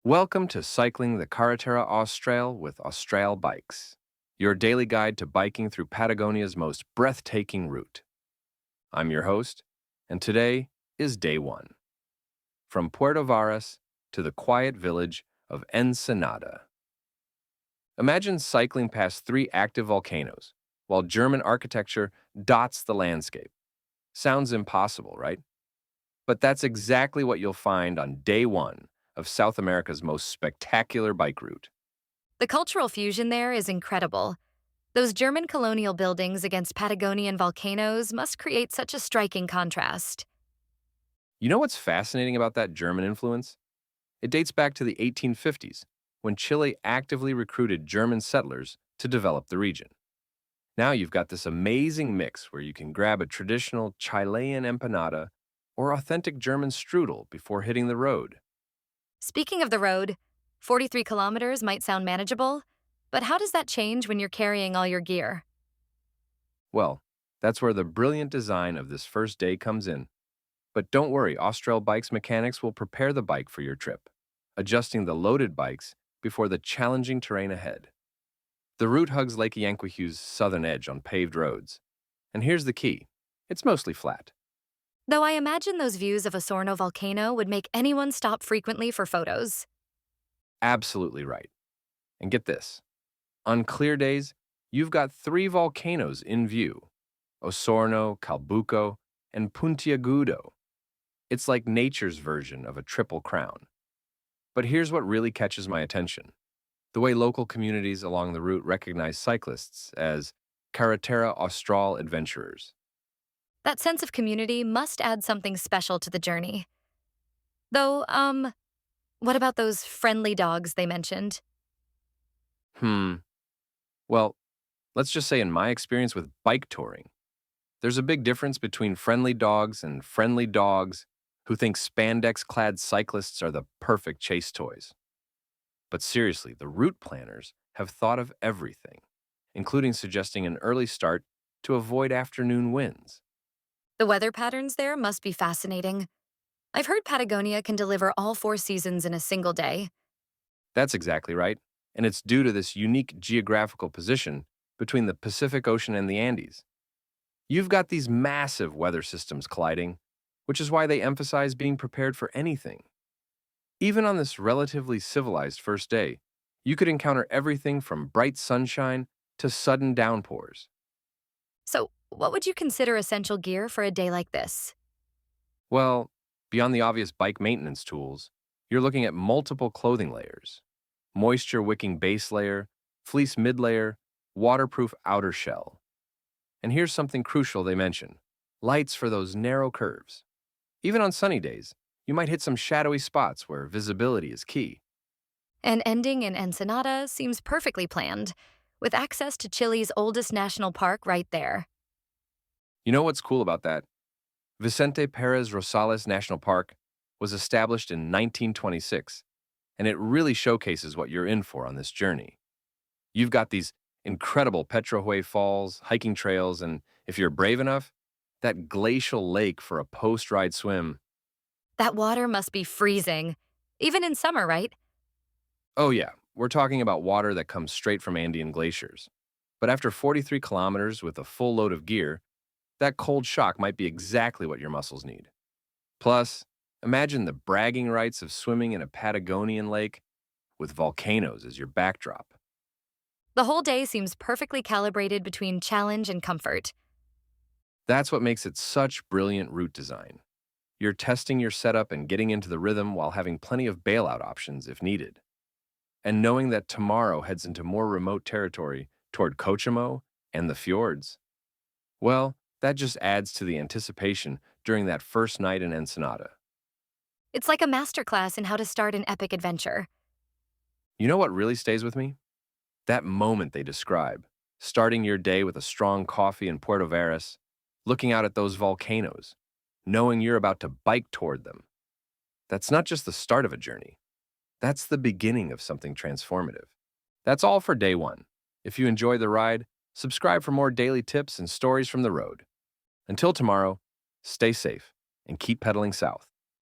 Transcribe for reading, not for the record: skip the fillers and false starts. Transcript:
Welcome to Cycling the Carretera Austral with Austral Bikes, your daily guide to biking through Patagonia's most breathtaking route. I'm your host, and today is day one. From Puerto Varas to the quiet village of Ensenada. Imagine cycling past three active volcanoes, while German architecture dots the landscape. Sounds impossible, right? But that's exactly what you'll find on day one of South America's most spectacular bike route. The cultural fusion there is incredible. Those German colonial buildings against Patagonian volcanoes must create such a striking contrast. You know what's fascinating about that German influence? It dates back to the 1850s, when Chile actively recruited German settlers to develop the region. Now you've got this amazing mix where you can grab a traditional Chilean empanada or authentic German strudel before hitting the road. Speaking of the road, 43 kilometers might sound manageable, but how does that change when you're carrying all your gear? Well, that's where the brilliant design of this first day comes in. But don't worry, Austral Bikes mechanics will prepare the bike for your trip, adjusting the loaded bikes before the challenging terrain ahead. The route hugs Lake Yanquihue southern edge on paved roads. And here's the key. It's mostly flat. Though I imagine those views of Osorno volcano would make anyone stop frequently for photos. Absolutely right. And get this. On clear days, you've got three volcanoes in view. Osorno, Calbuco, and Puntiagudo. It's like nature's version of a triple crown. But here's what really catches my attention. The way local communities along the route recognize cyclists as Carretera Austral adventurers. That sense of community must add something special to the journey. Though, what about those friendly dogs they mentioned? Hmm. Well, let's just say in my experience with bike touring, there's a big difference between friendly dogs and friendly dogs who think spandex-clad cyclists are the perfect chase toys. But seriously, the route planners have thought of everything, including suggesting an early start to avoid afternoon winds. The weather patterns there must be fascinating. I've heard Patagonia can deliver all four seasons in a single day. That's exactly right, and it's due to this unique geographical position between the Pacific Ocean and the Andes. You've got these massive weather systems colliding, which is why they emphasize being prepared for anything. Even on this relatively civilized first day, you could encounter everything from bright sunshine to sudden downpours. So, what would you consider essential gear for a day like this? Well, beyond the obvious bike maintenance tools, you're looking at multiple clothing layers: moisture-wicking base layer, fleece mid-layer, waterproof outer shell. And here's something crucial they mention: lights for those narrow curves. Even on sunny days, you might hit some shadowy spots where visibility is key. An ending in Ensenada seems perfectly planned, with access to Chile's oldest national park right there. You know what's cool about that? Vicente Pérez Rosales National Park was established in 1926, and it really showcases what you're in for on this journey. You've got these incredible Petrohué falls, hiking trails, and if you're brave enough, that glacial lake for a post-ride swim. That water must be freezing, even in summer, right? Oh yeah, we're talking about water that comes straight from Andean glaciers. But after 43 kilometers with a full load of gear, that cold shock might be exactly what your muscles need. Plus, imagine the bragging rights of swimming in a Patagonian lake with volcanoes as your backdrop. The whole day seems perfectly calibrated between challenge and comfort. That's what makes it such brilliant route design. You're testing your setup and getting into the rhythm while having plenty of bailout options if needed. And knowing that tomorrow heads into more remote territory toward Kochamo and the fjords, well, that just adds to the anticipation during that first night in Ensenada. It's like a masterclass in how to start an epic adventure. You know what really stays with me? That moment they describe, starting your day with a strong coffee in Puerto Varas, looking out at those volcanoes, knowing you're about to bike toward them. That's not just the start of a journey. That's the beginning of something transformative. That's all for day one. If you enjoy the ride, subscribe for more daily tips and stories from the road. Until tomorrow, stay safe and keep pedaling south.